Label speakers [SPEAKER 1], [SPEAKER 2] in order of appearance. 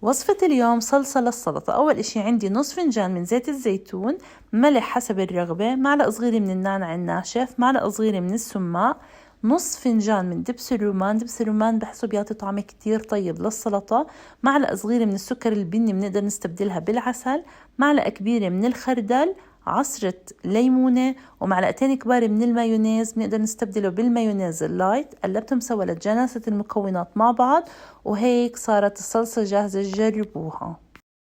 [SPEAKER 1] وصفة اليوم صلصة للسلطة. أول إشي عندي نص فنجان من زيت الزيتون، ملح حسب الرغبة، معلقة صغيرة من النعناع الناشف، معلقة صغيرة من السماق، نص فنجان من دبس الرمان. دبس الرمان بحسه بيعطي طعم كتير طيب للسلطة. معلقة صغيرة من السكر البني بنقدر نستبدلها بالعسل، معلقة كبيرة من الخردل، عصرة ليمونة، ومعلقتين كبار من المايونيز بنقدر نستبدله بالمايونيز اللايت. قلبتهم سوا لتجانست المكونات مع بعض، وهيك صارت الصلصة جاهزة. جربوها.